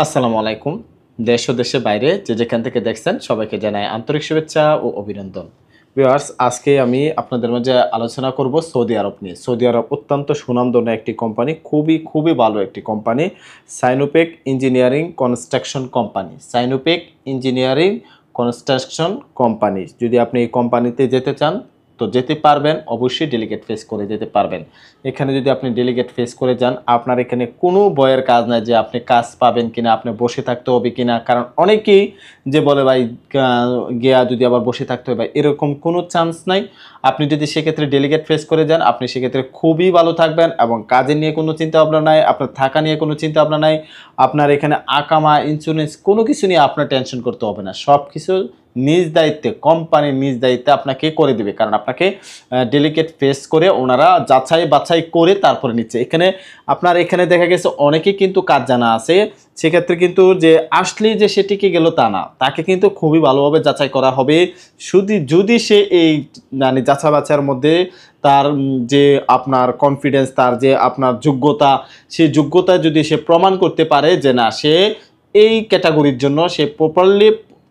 আসসালামু আলাইকুম। দেশ ও দেশের বাইরে যে যেখান থেকে দেখছেন সবাইকে জানাই আন্তরিক শুভেচ্ছা ও অভিনন্দন। ভিউয়ার্স, আজকে আমি আপনাদের মাঝে আলোচনা করব সৌদি আরব নিয়ে। সৌদি আরব অত্যন্ত সুনামধন্য একটি কোম্পানি, খুবই ভালো একটি company. Sinopec engineering construction company. Sinopec engineering construction company. যদি আপনি এই কোম্পানিতে যেতে চান তো যেতে পারবেন, অবশ্যই ডেলিগেট ফেস করে যেতে পারবেন। এখানে যদি আপনি ডেলিগেট ফেস করে যান, আপনার এখানে কোনো ভয়ের কাজ নাই যে আপনি কাজ পাবেন কিনা, আপনি বসে থাকতে হবে কিনা। কারণ অনেকেই যে বলে ভাই গিয়া যদি আবার বসে থাকতে হবে, এরকম কোনো চান্স নাই। আপনি যদি সেক্ষেত্রে ডেলিগেট ফেস করে যান, আপনি সেক্ষেত্রে খুবই ভালো থাকবেন এবং কাজের নিয়ে কোনো চিন্তা ভাবনা নাই, আপনার থাকা নিয়ে কোনো চিন্তা ভাবনা নাই, আপনার এখানে আকামা ইন্স্যুরেন্স কোনো কিছু নিয়ে আপনার টেনশন করতে হবে না। সব কিছু নিজ দায়িত্বে, কোম্পানির নিজ দায়িত্বে আপনাকে করে দিবে। কারণ আপনাকে ডেলিগেট ফেস করে ওনারা যাচাই বাছাই করে তারপরে নিচ্ছে। আপনার এখানে দেখা গেছে অনেকেই কিন্তু কাজ জানা আছে, সেক্ষেত্রে কিন্তু যে আসলেই যে সে টিকে গেল তা না, তাকে কিন্তু খুবই ভালোভাবে যাচাই করা হবে। শুধু যদি সে এই মানে যাচাই বাছাইয়ের মধ্যে তার যে আপনার কনফিডেন্স, তার যে আপনার যোগ্যতা, সেই যোগ্যতা যদি সে প্রমাণ করতে পারে যে না সে এই ক্যাটাগরির জন্য সে প্রপারলি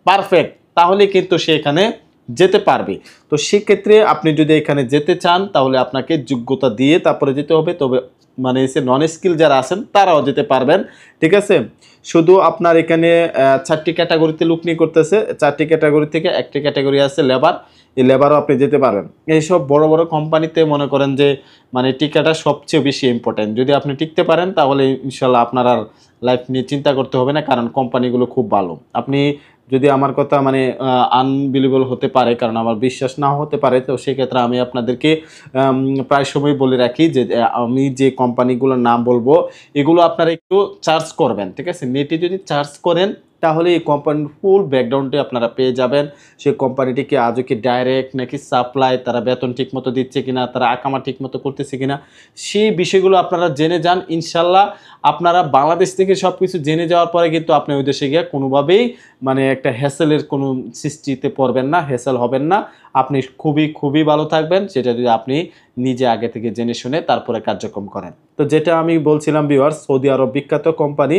পারফেক্ট, তাহলে কিন্তু সে এখানে যেতে পারবে। তো সেক্ষেত্রে আপনি যদি এখানে যেতে চান তাহলে আপনাকে যোগ্যতা দিয়ে তারপরে যেতে হবে। তবে মানে এসে নন স্কিল যারা আছেন তারাও যেতে পারবেন, ঠিক আছে। শুধু আপনার এখানে 4টি ক্যাটাগরিতে লোক নিয়ে করতেছে। 4টি ক্যাটাগরি থেকে একটি ক্যাটাগরি আছে লেবার, এই লেবারও আপনি যেতে পারবেন। এইসব বড় বড় কোম্পানিতে মনে করেন যে মানে টিকাটা সবচেয়ে বেশি ইম্পর্টেন্ট। যদি আপনি টিকতে পারেন তাহলে ইনশাল্লাহ আপনার আর লাইফ নিয়ে চিন্তা করতে হবে না, কারণ কোম্পানিগুলো খুব ভালো। আপনি যদি আমার কথা মানে আনবিলিভেবল হতে পারে, কারণ আমার বিশ্বাস না হতে পারে, তো সেক্ষেত্রে আমি আপনাদেরকে প্রায় সময় বলে রাখি যে আমি যে কোম্পানিগুলোর নাম বলবো এগুলো আপনারা একটু চার্জ করবেন, ঠিক আছে। নেটে যদি চার্জ করেন তাহলে এই কোম্পানির ফুল ব্যাকগ্রাউন্ডে আপনারা পেয়ে যাবেন। সেই কোম্পানিটিকে আজও কি ডাইরেক্ট নাকি সাপ্লাই, তারা বেতন ঠিকমতো দিচ্ছে কিনা, তারা আকামা ঠিকমতো করতেছে কিনা, সেই বিষয়গুলো আপনারা জেনে যান। ইনশাল্লাহ আপনারা বাংলাদেশ থেকে সব কিছু জেনে যাওয়ার পরে কিন্তু আপনি ওই দেশে গিয়ে কোনোভাবেই মানে একটা হ্যাসেলের কোনো সৃষ্টিতে পড়বেন না, হ্যাসেল হবেন না। আপনি খুবই ভালো থাকবেন, সেটা যদি আপনি নিজে আগে থেকে জেনে শুনে তারপরে কার্যক্রম করেন। তো যেটা আমি বলছিলাম ভিউয়ার্স, সৌদি আরব বিখ্যাত company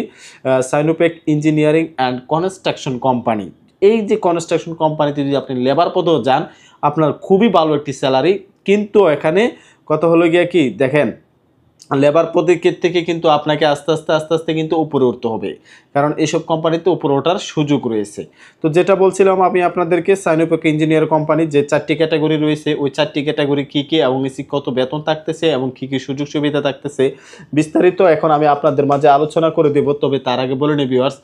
Sinopec engineering and construction company. এই যে কনস্ট্রাকশন কোম্পানিতে যদি আপনি লেবার পদেও যান, আপনার খুবই ভালো একটি স্যালারি। কিন্তু এখানে কথা হলো গিয়া কি দেখেন, লেবার পদের থেকে কিন্তু আপনাকে আস্তে আস্তে কিন্তু উপরে উঠতে হবে, কারণ এইসব কোম্পানিতে উপরে ওঠার সুযোগ রয়েছে। তো যেটা বলছিলাম আমি আপনাদেরকে, সাইনোপেক ইঞ্জিনিয়ার কোম্পানি যে 4টি ক্যাটাগরি রয়েছে, ওই 4টি ক্যাটাগরি কী কী এবং এসি কত বেতন থাকতেছে এবং কী কী সুযোগ সুবিধা থাকতেছে বিস্তারিত এখন আমি আপনাদের মাঝে আলোচনা করে দেব। তবে তার আগে বলে নিই ভিউয়ার্স,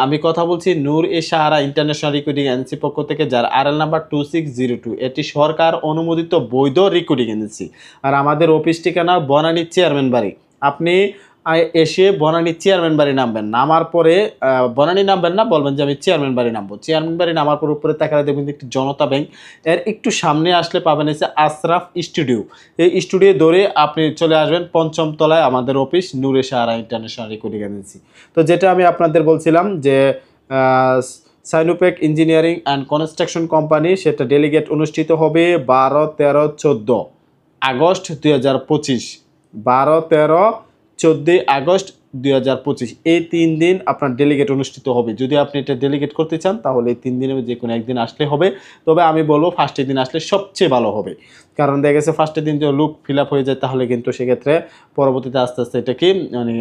আমি কথা বলছি নূর এ সাহারা ইন্টারন্যাশনাল রিক্রুটিং এজেন্সি পক্ষ থেকে, যার RL নাম্বার 2602। এটি সরকার অনুমোদিত বৈধ রিক্রুটিং এজেন্সি। আর আমাদের অফিস ঠিকানা বনানী চেয়ারম্যান বাড়ি। আপনি এসে বনানী চেয়ারম্যান বাড়ি নামবেন, নামার পরে বনানী নামবেন না, বলবেন যে আমি চেয়ারম্যান বাড়ি নামবো। চেয়ারম্যান বাড়ি নামার পর উপরে তাকালে দেখবেন একটি জনতা ব্যাংক, এর একটু সামনে আসলে পাবেন এসে আশরাফ স্টুডিও। এই স্টুডিও ধরে আপনি চলে আসবেন 5ম তলায় আমাদের অফিস, নূরে সাহারা ইন্টারন্যাশনাল রিক্রুটিং এজেন্সি। তো যেটা আমি আপনাদের বলছিলাম যে সাইনোপেক ইঞ্জিনিয়ারিং অ্যান্ড কনস্ট্রাকশন কোম্পানি, সেটা ডেলিগেট অনুষ্ঠিত হবে 12, 13, 14 আগস্ট 2025। 12, 13, 14 আগস্ট 2025 এই 3 দিন আপনার ডেলিগেট অনুষ্ঠিত হবে। যদি আপনি এটা ডেলিগেট করতে চান তাহলে এই 3 দিনের যে কোনো একদিন আসলে হবে। তবে আমি বলবো ফার্স্টের দিন আসলে সবচেয়ে ভালো হবে, কারণ দেখা গেছে ফার্স্টের দিন যদি লুক ফিল আপ হয়ে যায় তাহলে কিন্তু সেক্ষেত্রে পরবর্তীতে আস্তে এটাকে মানে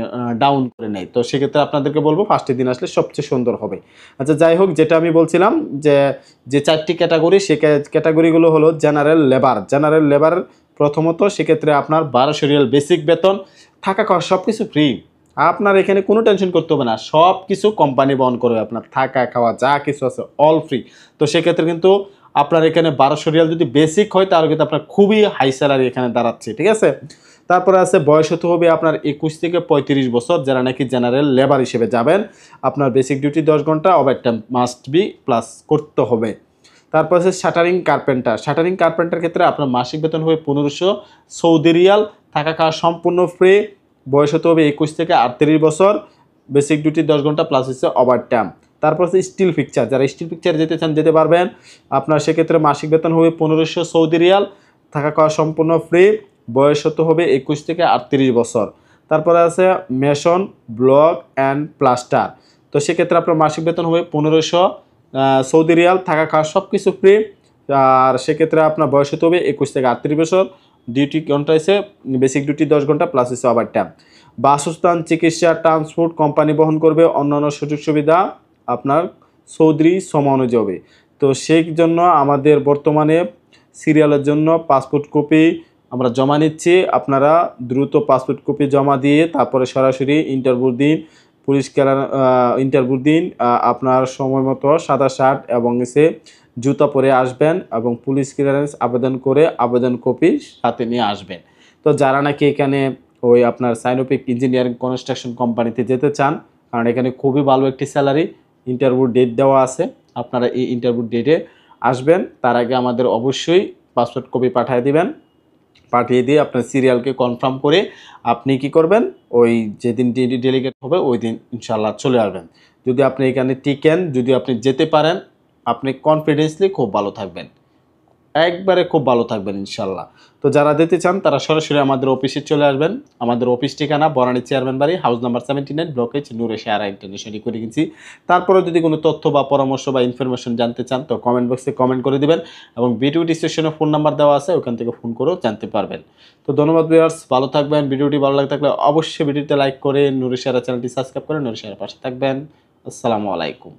ডাউন করে নেয়। তো সেক্ষেত্রে আপনাদেরকে বলবো ফার্স্টের দিন আসলে সবচেয়ে সুন্দর হবে। আচ্ছা যাই হোক, যেটা আমি বলছিলাম যে 4টি ক্যাটাগরি, সে ক্যাটাগরিগুলো হলো জেনারেল লেবার প্রথমত সেক্ষেত্রে আপনার 1200 রিয়াল বেসিক বেতন, থাকা খাওয়া সব কিছু ফ্রি। আপনার এখানে কোনো টেনশন করতে হবে না, সব কিছু কোম্পানি বহন করবে, আপনার থাকা খাওয়া যা কিছু আছে অল ফ্রি। তো সেক্ষেত্রে কিন্তু আপনার এখানে 1200 রিয়াল যদি বেসিক হয় তাহলে কিন্তু আপনার খুবই হাই স্যালারি এখানে দাঁড়াচ্ছে, ঠিক আছে। তারপরে আছে বয়স হতে হবে আপনার 21 থেকে 35 বছর, যারা নাকি জেনারেল লেবার হিসেবে যাবেন। আপনার বেসিক ডিউটি 10 ঘন্টা, ওভারটাইম মাস্ট বি প্লাস করতে হবে। তারপর আছে শাটারিং কার্পেন্টার ক্ষেত্রে আপনার মাসিক বেতন হবে 1500 সৌদি রিয়াল, থাকা খাওয়া সম্পূর্ণ ফ্রি। বয়স হতে হবে 21 থেকে 38 বছর, বেসিক ডিউটি 10 ঘন্টা প্লাস হচ্ছে ওভারটাইম। তারপর হচ্ছে স্টিল পিকচার, যারা স্টিল পিকচার যেতে চান যেতে পারবেন। আপনার সেক্ষেত্রে মাসিক বেতন হবে 1500 সৌদি রিয়াল, থাকা খাওয়া সম্পূর্ণ ফ্রি। বয়স হতে হবে 21 থেকে 38 বছর। তারপরে আছে মেশন, ব্লক অ্যান্ড প্লাস্টার, সেক্ষেত্রে আপনার মাসিক বেতন হবে 1500 সৌদি রিয়াল, থাকা খাওয়া সব কিছু ফ্রি। আর সেক্ষেত্রে আপনার বয়স হতে হবে 21 থেকে 38 বছর। ডিউটি ঘন্টা হচ্ছে বেসিক ডিউটি 10 ঘন্টা প্লাস হচ্ছে ওভার টাইম। বাসস্থান, চিকিৎসা, ট্রান্সপোর্ট কোম্পানি বহন করবে, অন্যান্য সুযোগ সুবিধা আপনার সৌদি শ্রম অনুযায়ী হবে। তো সেই জন্য আমাদের বর্তমানে সিরিয়ালের জন্য পাসপোর্ট কপি আমরা জমা নিচ্ছি। আপনারা দ্রুত পাসপোর্ট কপি জমা দিয়ে তারপরে সরাসরি ইন্টারভিউ দিন, পুলিশ ইন্টারভিউ দিন। আপনার সময় মতো সাদা শার্ট এবং জুতা পরে আসবেন এবং পুলিশ ক্লিয়ারেন্স আবেদন করে আবেদন কপি সাথে নিয়ে আসবেন। তো যারা নাকি এখানে ওই আপনার সাইনোপিক ইঞ্জিনিয়ারিং কনস্ট্রাকশন কোম্পানিতে যেতে চান, কারণ এখানে খুবই ভালো একটি স্যালারি, ইন্টারভিউ ডেট দেওয়া আছে, আপনারা এই ইন্টারভিউ ডেটে আসবেন। তার আগে আমাদের অবশ্যই পাসপোর্ট কপি পাঠিয়ে দিবেন। পাঠিয়ে দিয়ে আপনার সিরিয়ালকে কনফার্ম করে আপনি কি করবেন, ওই যেদিন ডেলিগেট হবে ওই দিন ইনশাল্লাহ চলে আসবেন। যদি আপনি এখানে টিকেন, যদি আপনি যেতে পারেন, আপনি কনফিডেন্সলি খুব ভালো থাকবেন, একবারে খুব ভালো থাকবেন ইনশাল্লাহ। তো যারা যেতে চান তারা সরাসরি আমাদের অফিসে চলে আসবেন। আমাদের অফিস ঠিকানা বনানী চেয়ারম্যান বাড়ি, হাউস নাম্বার 79, ব্লকেজ নূরে শেয়ারা ইন্টারন্যাশনাল করে গেছি। তারপরে যদি কোনো তথ্য বা পরামর্শ বা ইনফরমেশন জানতে চান তো কমেন্ট বক্সে কমেন্ট করে দিবেন এবং ভিডিও ডিসক্রিপশনে ফোন নাম্বার দেওয়া আছে, ওখান থেকে ফোন করেও জানতে পারবেন। তো ধন্যবাদ ভিউয়ার্স, ভালো থাকবেন। ভিডিওটি ভালো লাগে থাকলে অবশ্যই ভিডিওতে লাইক করে নূরে শেয়ারা চ্যানেলটি সাবস্ক্রাইব করে নূরে শেয়ারার পাশে থাকবেন। আসসালামু আলাইকুম।